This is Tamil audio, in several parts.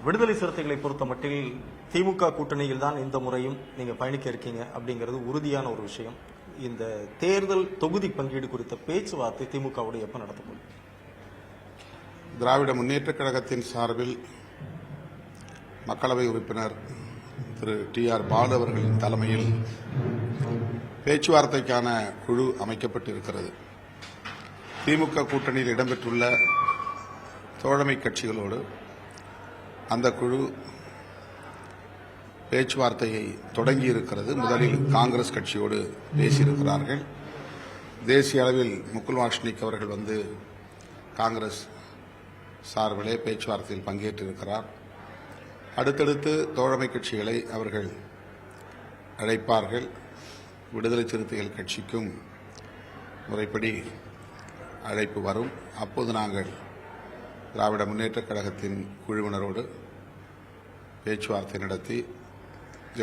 விடுதலை சிறுத்தைகளை பொறுத்த மட்டில் திமுக கூட்டணியில் தான் இந்த முறையும் நீங்க பயணிக்க இருக்கீங்க அப்படிங்கிறது உறுதியான ஒரு விஷயம். இந்த தேர்தல் தொகுதி பங்கீடு குறித்த பேச்சுவார்த்தை திமுகவுடைய எப்ப நடத்தப்படும்? திராவிட முன்னேற்றக் கழகத்தின் சார்பில் மக்களவை உறுப்பினர் திரு டி.ஆர். பாலு அவர்களின் தலைமையில் பேச்சுவார்த்தைக்கான குழு அமைக்கப்பட்டிருக்கிறது. திமுக கூட்டணியில் இடம்பெற்றுள்ள தோழமை கட்சிகளோடு அந்த குழு பேச்சுவார்த்தையை தொடங்கியிருக்கிறது. முதலில் காங்கிரஸ் கட்சியோடு பேசியிருக்கிறார்கள். தேசிய அளவில் முகுல் வாஸ்னிக் அவர்கள் வந்து காங்கிரஸ் சார்பிலே பேச்சுவார்த்தையில் பங்கேற்றிருக்கிறார். அடுத்தடுத்து தோழமை கட்சிகளை அவர்கள் அழைப்பார்கள். விடுதலை சிறுத்தைகள் கட்சிக்கும் முறைப்படி அழைப்பு வரும். அப்போது நாங்கள் திராவிட முன்னேற்றக் கழகத்தின் குழுவினரோடு பேச்சுவார்த்தை நடத்தி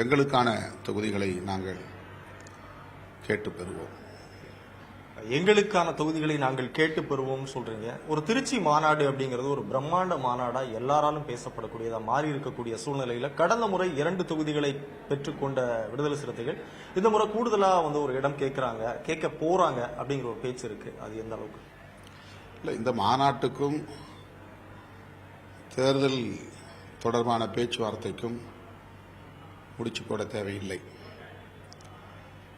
எங்களுக்கான தொகுதிகளை நாங்கள் கேட்டு பெறுவோம். எங்களுக்கான தொகுதிகளை நாங்கள் கேட்டு பெறுவோம் சொல்றீங்க. ஒரு திருச்சி மாநாடு அப்படிங்கிறது ஒரு பிரம்மாண்ட மாநாடா எல்லாராலும் பேசப்படக்கூடியதா மாறி இருக்கக்கூடிய சூழ்நிலையில கடந்த முறை 2 தொகுதிகளை பெற்றுக்கொண்ட விடுதலை சிறுத்தைகள் இந்த முறை கூடுதலா வந்து ஒரு இடம் கேட்க போறாங்க அப்படிங்கிற ஒரு பேச்சு இருக்கு. அது எந்த அளவுக்கு? இல்லை, இந்த மாநாட்டுக்கும் தேர்தல் தொடர்பான பேச்சுவார்த்தைக்கும் முடிச்சு போட தேவையில்லை.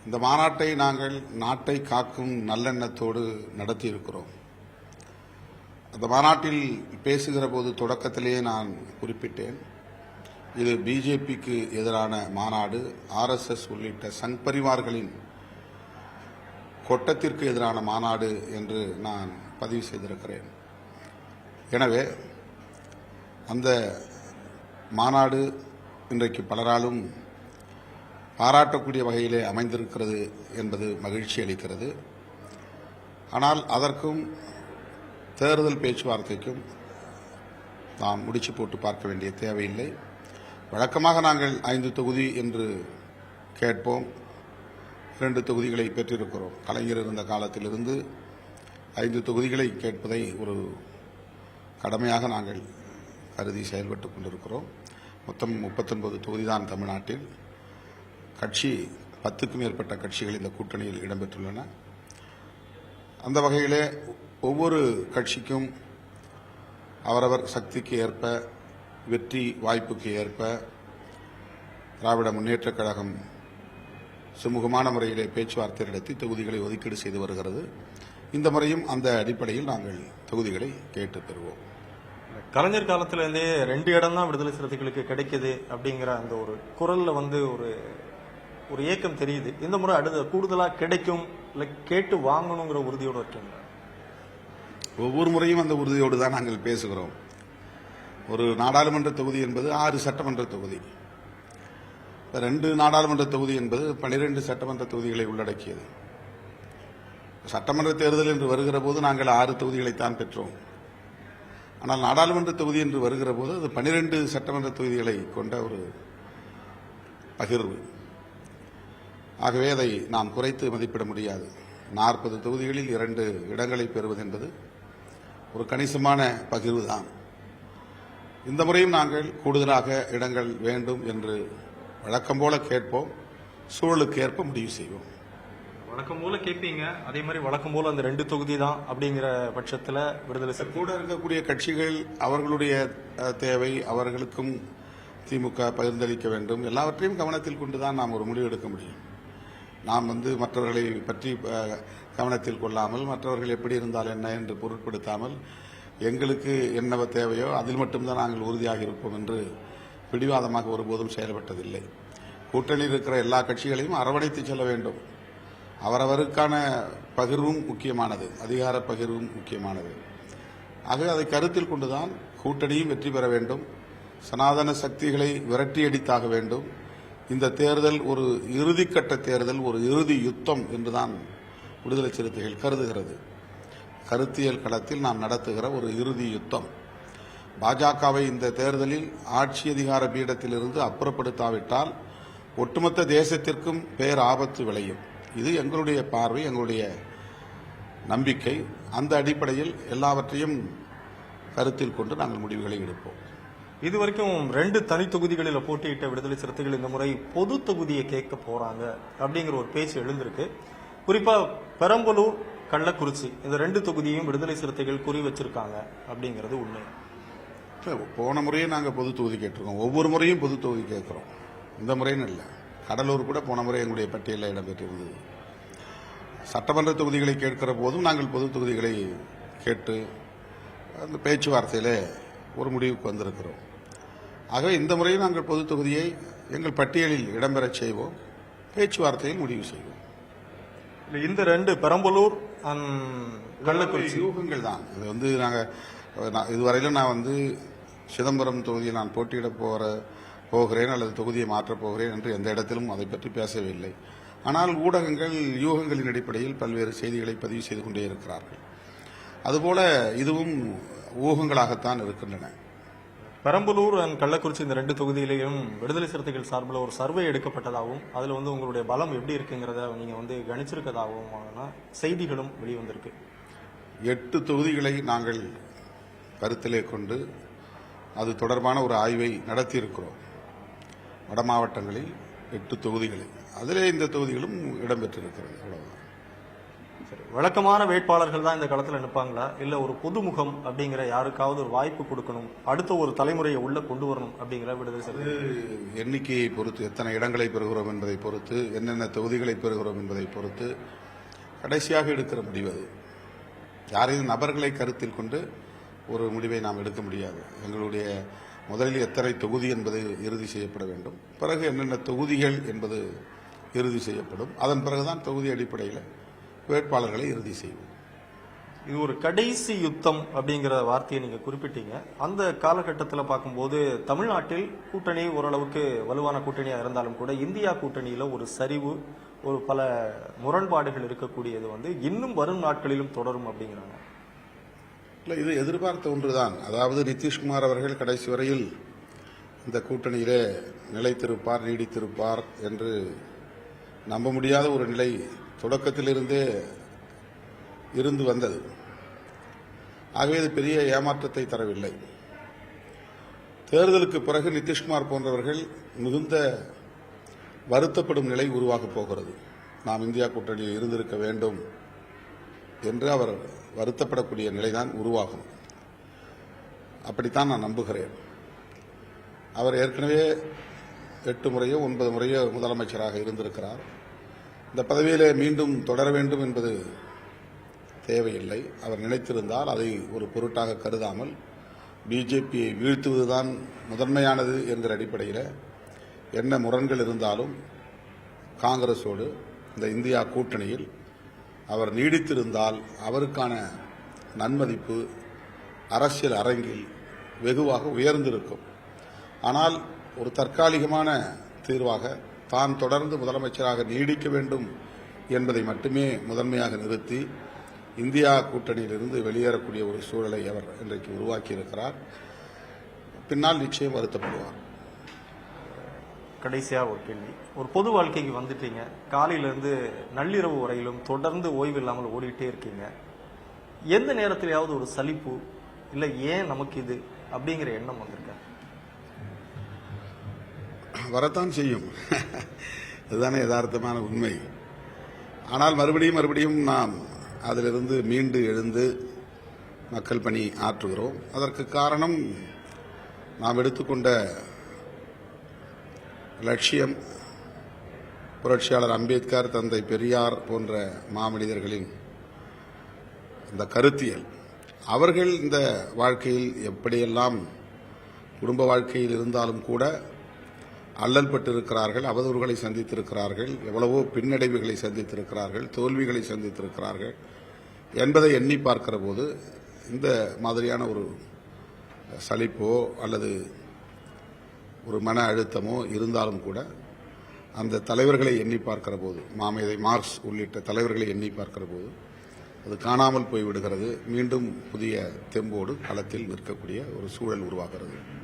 இந்த மாநாட்டை நாங்கள் நாட்டை காக்கும் நல்லெண்ணத்தோடு நடத்தியிருக்கிறோம். அந்த மாநாட்டில் பேசுகிற போது தொடக்கத்திலேயே நான் குறிப்பிட்டேன், இது பிஜேபிக்கு எதிரான மாநாடு, RSS உள்ளிட்ட சங் பரிவார்களின் கொட்டத்திற்கு எதிரான மாநாடு என்று நான் பதிவு செய்திருக்கிறேன். எனவே அந்த மாநாடு இன்றைக்கு பலராலும் பாராட்டக்கூடிய வகையிலே அமைந்திருக்கிறது என்பது மகிழ்ச்சி அளிக்கிறது. ஆனால் அதற்கும் தேர்தல் பேச்சுவார்த்தைக்கும் நாம் முடிச்சு போட்டு பார்க்க வேண்டிய தேவையில்லை. வழக்கமாக நாங்கள் 5 தொகுதி என்று கேட்போம். 2 தொகுதிகளை பெற்றிருக்கிறோம். கலைஞர் இருந்த காலத்திலிருந்து 5 தொகுதிகளை கேட்பதை ஒரு கடமையாக நாங்கள் கருதி செயல்பட்டுக் கொண்டிருக்கிறோம். மொத்தம் 39 தொகுதிதான் தமிழ்நாட்டில். கட்சி 10க்கும் மேற்பட்ட கட்சிகள் இந்த கூட்டணியில் இடம்பெற்றுள்ளன. அந்த வகையிலே ஒவ்வொரு கட்சிக்கும் அவரவர் சக்திக்கு ஏற்ப, வெற்றி வாய்ப்புக்கு ஏற்ப திராவிட முன்னேற்றக் கழகம் சுமூகமான முறையிலே பேச்சுவார்த்தை நடத்தி தொகுதிகளை ஒதுக்கீடு செய்து வருகிறது. இந்த முறையும் அந்த அடிப்படையில் நாங்கள் தொகுதிகளை கேட்டு பெறுவோம். கலைஞர் காலத்திலிருந்தே 2 இடம் தான் விடுதலை சிறுத்தைகளுக்கு கிடைக்குது அப்படிங்கிற அந்த ஒரு குரல்ல வந்து ஒரு ஏக்கம் தெரியுது. இந்த முறை அடுத்த கூடுதலா கிடைக்கும், இல்ல கேட்டு வாங்கணுங்கிற உறுதியோடு இருக்கீங்க? ஒவ்வொரு முறையும் அந்த உறுதியோடு தான் நாங்கள் பேசுகிறோம். ஒரு நாடாளுமன்ற தொகுதி என்பது 6 சட்டமன்ற தொகுதி, 2 நாடாளுமன்ற தொகுதி என்பது 12 சட்டமன்ற தொகுதிகளை உள்ளடக்கியது. சட்டமன்ற தேர்தல் என்று வருகிற போது நாங்கள் 6 தொகுதிகளைத்தான் பெற்றோம். ஆனால் நாடாளுமன்ற தொகுதி என்று வருகிற போது அது 12 சட்டமன்ற தொகுதிகளை கொண்ட ஒரு பகிர்வு. ஆகவே அதை நாம் குறைத்து மதிப்பிட முடியாது. 40 தொகுதிகளில் 2 இடங்களை பெறுவது என்பது ஒரு கணிசமான பகிர்வு தான். இந்த முறையும் நாங்கள் கூடுதலாக இடங்கள் வேண்டும் என்று வழக்கம் போல கேட்போம். சூழலுக்கு ஏற்ப முடிவு செய்வோம். வழக்கம் போல கேட்பீங்க, அதே மாதிரி வழக்கம் போல அந்த 2 தொகுதி தான் அப்படிங்கிற பட்சத்தில் விடுதலை கூட இருக்கக்கூடிய கட்சிகள் அவர்களுடைய தேவை, அவர்களுக்கும் திமுக பகிர்ந்தளிக்க வேண்டும், எல்லாவற்றையும் கவனத்தில் கொண்டுதான் நாம் ஒரு முடிவு எடுக்க முடியும். நாம் மற்றவர்களை பற்றி கவனத்தில் கொள்ளாமல், மற்றவர்கள் எப்படி இருந்தால் என்ன என்று பொருட்படுத்தாமல், எங்களுக்கு என்ன தேவையோ அதில் மட்டும்தான் நாங்கள் உறுதியாக இருப்போம் என்று பிடிவாதமாக ஒருபோதும் செயல்பட்டதில்லை. கூட்டணியில் இருக்கிற எல்லா கட்சிகளையும் அரவணைத்து செல்ல வேண்டும். அவரவருக்கான பகிர்வும் முக்கியமானது, அதிகார பகிர்வும் முக்கியமானது. ஆகவே அதை கருத்தில் கொண்டுதான் கூட்டணியும் வெற்றி பெற வேண்டும், சனாதன சக்திகளை விரட்டியடித்தாக வேண்டும். இந்த தேர்தல் ஒரு இறுதிக்கட்ட தேர்தல், ஒரு இறுதி யுத்தம் என்றுதான் விடுதலை சிறுத்தைகள் கருதுகிறது. கருத்தியல் களத்தில் நாம் நடத்துகிற ஒரு இறுதி யுத்தம். பாஜகவை இந்த தேர்தலில் ஆட்சி அதிகார பீடத்திலிருந்து அப்புறப்படுத்தாவிட்டால் ஒட்டுமொத்த தேசத்திற்கும் பேராபத்து விளையும். இது எங்களுடைய பார்வை, எங்களுடைய நம்பிக்கை. அந்த அடிப்படையில் எல்லாவற்றையும் கருத்தில் கொண்டு நாங்கள் முடிவுகளை எடுப்போம். இது வரைக்கும் 2 தனி தொகுதிகளில் போட்டியிட்ட விடுதலை சிறுத்தைகள் இந்த முறை பொது தொகுதியை கேட்க போறாங்க அப்படிங்கிற ஒரு பேச்சு எழுந்திருக்கு. குறிப்பா பெரம்பலூர், கள்ளக்குறிச்சி இந்த 2 தொகுதியையும் விடுதலை சிறுத்தைகள் குறி வச்சிருக்காங்க அப்படிங்கிறது உண்மை. போன முறையும் நாங்கள் பொது தொகுதி கேட்டிருக்கோம். ஒவ்வொரு முறையும் பொது தொகுதி கேட்கிறோம். இந்த முறைன்னு இல்லை. கடலூர் கூட போன முறை எங்களுடைய பட்டியலில் இடம்பெற்றிருந்தது. சட்டமன்ற தொகுதிகளை கேட்கிற போதும் நாங்கள் பொது தொகுதிகளை கேட்டு அந்த பேச்சுவார்த்தையில் ஒரு முடிவுக்கு வந்திருக்கிறோம். ஆகவே இந்த முறையும் நாங்கள் பொது தொகுதியை எங்கள் பட்டியலில் இடம்பெறச் செய்வோம், பேச்சுவார்த்தையில் முடிவு செய்வோம். இந்த 2 பெரம்பலூர் கள்ளக்குறிச்சி யூகங்கள் தான். இது நாங்கள் இதுவரையிலும் நான் சிதம்பரம் தொகுதியில் நான் போட்டியிட போகிறேன் அல்லது தொகுதியை மாற்றப் போகிறேன் என்று எந்த இடத்திலும் அதை பற்றி பேசவில்லை. ஆனால் ஊடகங்கள் யூகங்களின் அடிப்படையில் பல்வேறு செய்திகளை பதிவு செய்து கொண்டே இருக்கிறார்கள். அதுபோல இதுவும் ஊகங்களாகத்தான் இருக்கின்றன. பெரம்பலூர் கள்ளக்குறிச்சி இந்த 2 தொகுதியிலையும் விடுதலை சிறுத்தைகள் சார்பில் ஒரு சர்வே எடுக்கப்பட்டதாகவும் அதில் உங்களுடைய பலம் எப்படி இருக்குங்கிறத நீங்க கணிச்சிருக்கதாகவும் செய்திகளும் வெளிவந்திருக்கு. 8 தொகுதிகளை நாங்கள் கருத்திலே கொண்டு அது தொடர்பான ஒரு ஆய்வை நடத்தியிருக்கிறோம். வட மாவட்டங்களில் 8 தொகுதிகளை, அதிலே இந்த தொகுதிகளும் இடம்பெற்றிருக்கிறது. அவ்வளவுதான். வழக்கமான வேட்பாளர்கள் தான் இந்த களத்தில் நிற்பாங்களா, இல்ல ஒரு புதுமுகம் அப்படிங்கிற யாருக்காவது ஒரு வாய்ப்பு கொடுக்கணும், அடுத்த ஒரு தலைமுறையை உள்ள கொண்டு வரணும் அப்படிங்கிற விடுதலை சிறுத்தைகள் எண்ணிக்கையை பொறுத்து, எத்தனை இடங்களை பெறுகிறோம் என்பதை பொறுத்து, என்னென்ன தொகுதிகளை பெறுகிறோம் என்பதை பொறுத்து கடைசியாக எடுக்கிற முடிவு அது. யாரையும் நபர்களை கருத்தில் கொண்டு ஒரு முடிவை நாம் எடுக்க முடியாது. எங்களுடைய முதலில் எத்தனை தொகுதி என்பது இறுதி செய்யப்பட வேண்டும், பிறகு என்னென்ன தொகுதிகள் என்பது இறுதி செய்யப்படும். அதன் பிறகுதான் தொகுதி அடிப்படையில் வேட்பாளர்களை இறுதி செய்வோம். இது ஒரு கடைசி யுத்தம் அப்படிங்கிற வார்த்தையை நீங்க குறிப்பிட்டீங்க. அந்த காலகட்டத்தில் பார்க்கும்போது தமிழ்நாட்டில் கூட்டணி ஓரளவுக்கு வலுவான கூட்டணியா இருந்தாலும் கூட இந்தியா கூட்டணியில ஒரு சரிவு, ஒரு பல முரண்பாடுகள் இருக்கக்கூடியது இன்னும் வரும் நாட்களிலும் தொடரும் அப்படிங்கிறாங்க. இல்லை, இது எதிர்பார்த்த ஒன்றுதான். அதாவது நிதிஷ்குமார் அவர்கள் கடைசி வரையில் இந்த கூட்டணியிலே நிலைத்திருப்பார், நீடித்திருப்பார் என்று நம்ப முடியாத ஒரு நிலை தொடக்கத்திலிருந்தே இருந்து வந்தது. ஆகவே இது பெரிய ஏமாற்றத்தை தரவில்லை. தேர்தலுக்கு பிறகு நிதிஷ்குமார் போன்றவர்கள் மிகுந்த வருத்தப்படும் நிலை உருவாகப் போகிறது. நாம் இந்தியா கூட்டணியில் இருந்திருக்க வேண்டும் என்று அவர் வருத்தப்படக்கூடிய நிலைதான் உருவாகும். அப்படித்தான் நான் நம்புகிறேன். அவர் ஏற்கனவே 8 முறையோ 9 முறையோ முதலமைச்சராக இருந்திருக்கிறார். இந்த பதவியிலே மீண்டும் தொடர வேண்டும் என்பது தேவையில்லை. அவர் நினைத்திருந்தால் அதை ஒரு பொருட்டாக கருதாமல் பிஜேபியை வீழ்த்துவதுதான் முதன்மையானது என்கிற அடிப்படையில் என்ன முரண்கள் இருந்தாலும் காங்கிரஸோடு இந்த இந்தியா கூட்டணியில் அவர் நீடித்திருந்தால் அவருக்கான நன்மதிப்பு அரசியல் அரங்கில் வெகுவாக உயர்ந்திருக்கும். ஆனால் ஒரு தற்காலிகமான தீர்வாக தான் தொடர்ந்து முதலமைச்சராக நீடிக்க வேண்டும் என்பதை மட்டுமே முதன்மையாக நிறுத்தி இந்தியா கூட்டணியிலிருந்து வெளியேறக்கூடிய ஒரு சூழலை அவர் இன்றைக்கு உருவாக்கியிருக்கிறார். பின்னால் நிச்சயம் வருத்தப்படுவார். கடைசியா ஒரு கேள்வி. ஒரு பொது வாழ்க்கைக்கு வந்துட்டீங்க, காலையிலிருந்து நள்ளிரவு வரையிலும் தொடர்ந்து ஓய்வு இல்லாமல் ஓடிட்டே இருக்கீங்க. எந்த நேரத்திலேயாவது ஒரு சலிப்பு, இல்ல ஏன் நமக்கு இது அப்படிங்கிற எண்ணம் வந்திருக்க? வரத்தான் செய்யும். இதுதானே யதார்த்தமான உண்மை. ஆனால் மறுபடியும் நாம் அதிலிருந்து மீண்டு எழுந்து மக்கள் பணி ஆற்றுகிறோம். அதற்கு காரணம் நாம் எடுத்துக்கொண்ட லட்சியம். புரட்சியாளர் அம்பேத்கர், தந்தை பெரியார் போன்ற மாமனிதர்களின் இந்த கருத்தியல். அவர்கள் இந்த வாழ்க்கையில் எப்படியெல்லாம் குடும்ப வாழ்க்கையில் இருந்தாலும் கூட அல்லல் பட்டிருக்கிறார்கள், அவதூறுகளை சந்தித்திருக்கிறார்கள், எவ்வளவோ பின்னடைவுகளை சந்தித்திருக்கிறார்கள், தோல்விகளை சந்தித்திருக்கிறார்கள் என்பதை எண்ணி பார்க்கிற போது இந்த மாதிரியான ஒரு சலிப்போ அல்லது ஒரு மன அழுத்தமோ இருந்தாலும் கூட அந்த தலைவர்களை எண்ணி பார்க்கிற போது, மாமேதை மார்க்ஸ் உள்ளிட்ட தலைவர்களை எண்ணி பார்க்கிற போது அது காணாமல் போய்விடுகிறது. மீண்டும் புதிய தெம்போடு களத்தில் நிற்கக்கூடிய ஒரு சூழல் உருவாகிறது.